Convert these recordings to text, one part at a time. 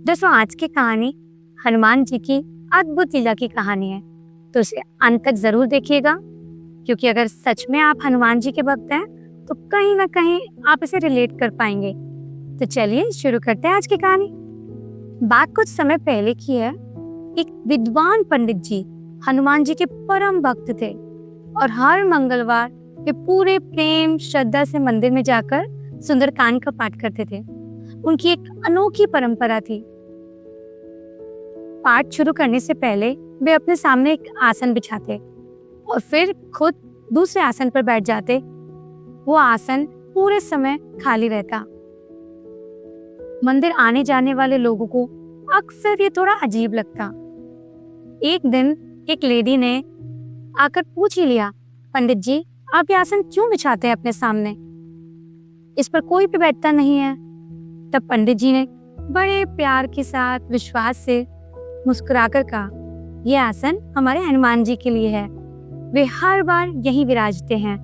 दोस्तों, आज की कहानी हनुमान जी की अद्भुत लीला की कहानी है, तो इसे अंत तक जरूर देखिएगा, क्योंकि अगर सच में आप हनुमान जी के भक्त हैं तो कहीं ना कहीं आप इसे रिलेट कर पाएंगे। तो चलिए शुरू करते हैं आज की कहानी। बात कुछ समय पहले की है। एक विद्वान पंडित जी हनुमान जी के परम भक्त थे और हर मंगलवार वे पूरे प्रेम श्रद्धा से मंदिर में जाकर सुंदरकांड का पाठ करते थे। उनकी एक अनोखी परंपरा थी। पाठ शुरू करने से पहले वे अपने सामने एक आसन बिछाते और फिर खुद दूसरे आसन पर बैठ जाते। वो आसन पूरे समय खाली रहता। मंदिर आने जाने वाले लोगों को अक्सर ये थोड़ा अजीब लगता। एक दिन एक लेडी ने आकर पूछ ही लिया, पंडित जी, आप ये आसन क्यों बिछाते हैं अपने सामने? इस पर कोई भी बैठता नहीं है। तब पंडित जी ने बड़े प्यार के साथ विश्वास से मुस्कुराकर कहा, यह आसन हमारे हनुमान जी के लिए है, वे हर बार यहीं विराजते हैं।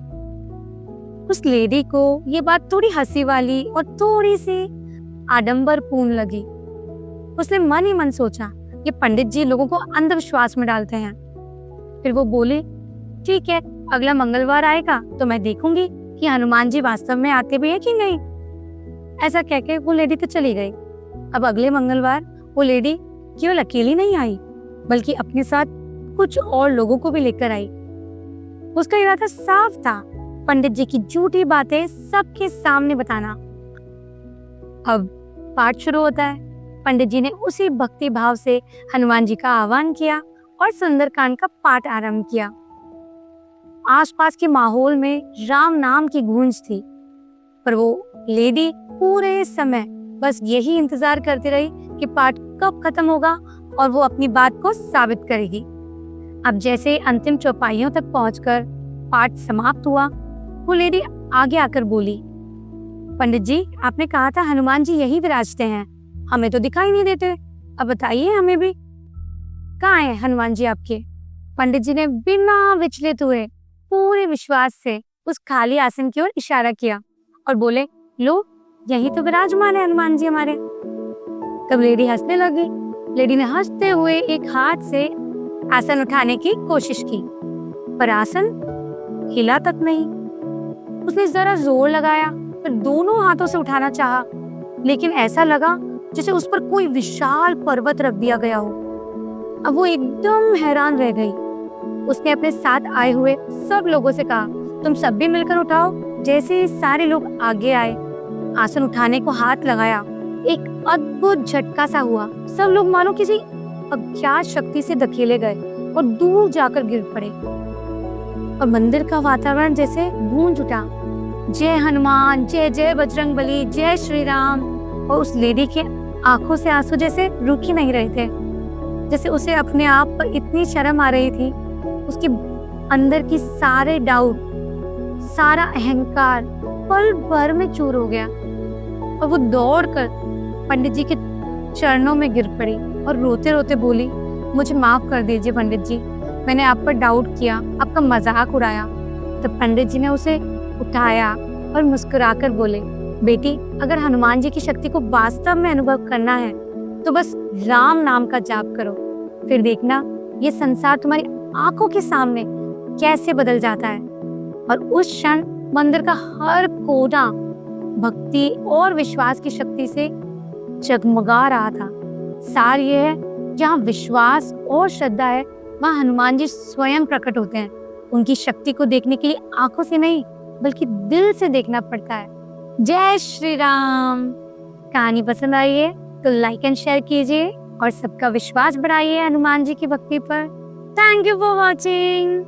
उस लेडी को ये बात थोड़ी हंसी वाली और थोड़ी सी आडंबरपूर्ण लगी। उसने मन ही मन सोचा, ये पंडित जी लोगों को अंधविश्वास में डालते हैं। फिर वो बोले, ठीक है, अगला मंगलवार आएगा तो मैं देखूंगी कि हनुमान जी वास्तव में आते भी हैं कि नहीं। ऐसा कहकर वो लेडी तो चली गई। अब अगले मंगलवार वो लेडी केवल अकेली नहीं आई, बल्कि अपने साथ कुछ और लोगों को भी लेकर आई। उसका इरादा साफ था, पंडित जी की झूठी बातें सबके सामने बताना। अब पाठ शुरू होता है। पंडित जी ने उसी भक्ति भाव से हनुमान जी का आह्वान किया और सुंदरकांड का पाठ आरंभ किया। आसपास के माहौल में राम नाम की गूंज थी, पर वो लेडी पूरे समय बस यही इंतजार करती रही कि पाठ कब खत्म होगा और वो अपनी बात को साबित करेगी। अब जैसे अंतिम चौपाइयों तक पहुंचकर पाठ समाप्त हुआ, वो लेडी आगे आकर बोली, पंडित जी, आपने कहा था हनुमान जी यही विराजते हैं, हमें तो दिखाई नहीं देते। अब बताइए हमें भी, कहाँ है हनुमान जी आपके? पंडित जी ने बिना विचलित हुए पूरे विश्वास से उस खाली आसन की ओर इशारा किया और बोले, लो, यही तो विराजमान है हनुमान जी हमारे। तब लेडी हंसने लगी। लेडी ने हंसते हुए एक हाथ से आसन उठाने की कोशिश की, पर आसन हिला तक नहीं। उसने जरा जोर लगाया, फिर दोनों हाथों से उठाना चाहा, लेकिन ऐसा लगा जैसे उस पर कोई विशाल पर्वत रख दिया गया हो। अब वो एकदम हैरान रह गई। उसने अपने साथ आए हुए सब लोगों से कहा, तुम सब भी मिलकर उठाओ। जैसे ही सारे लोग आगे आए, आसन उठाने को हाथ लगाया, एक अद्भुत झटका सा हुआ। सब लोग मानो किसी अज्ञात शक्ति से धकेले गए और दूर जाकर गिर पड़े और मंदिर का वातावरण जैसे गूंज उठा, जय हनुमान, जय जय बजरंगबली, जय श्री राम। और उस लेडी के आंखों से आंसू जैसे रुक ही नहीं रहे थे, जैसे उसे अपने आप पर इतनी शर्म आ रही थी। उसके अंदर की सारे डाउट, सारा अहंकार पल भर में चूर हो गया और वो दौड़कर पंडित जी के चरणों में गिर पड़ी और रोते रोते बोली, मुझे माफ कर दीजिए पंडित जी, मैंने आप पर डाउट किया, आपका मजाक उड़ाया। तो पंडित जी ने उसे उठाया और मुस्कुराकर बोले, बेटी, अगर हनुमान जी की शक्ति को वास्तव में अनुभव करना है तो बस राम नाम का जाप करो, फिर देखना ये संसार तुम्हारी आंखों के सामने कैसे बदल जाता है। और उस क्षण मंदिर का हर कोना भक्ति और विश्वास की शक्ति से जगमगा रहा था। सार ये है, जहाँ विश्वास और श्रद्धा है, वहाँ हनुमान जी स्वयं प्रकट होते हैं। उनकी शक्ति को देखने के लिए आंखों से नहीं, बल्कि दिल से देखना पड़ता है। जय श्री राम। कहानी पसंद आई है तो लाइक एंड शेयर कीजिए और सबका विश्वास बढ़ाइए हनुमान जी की भक्ति पर। Thank you for watching.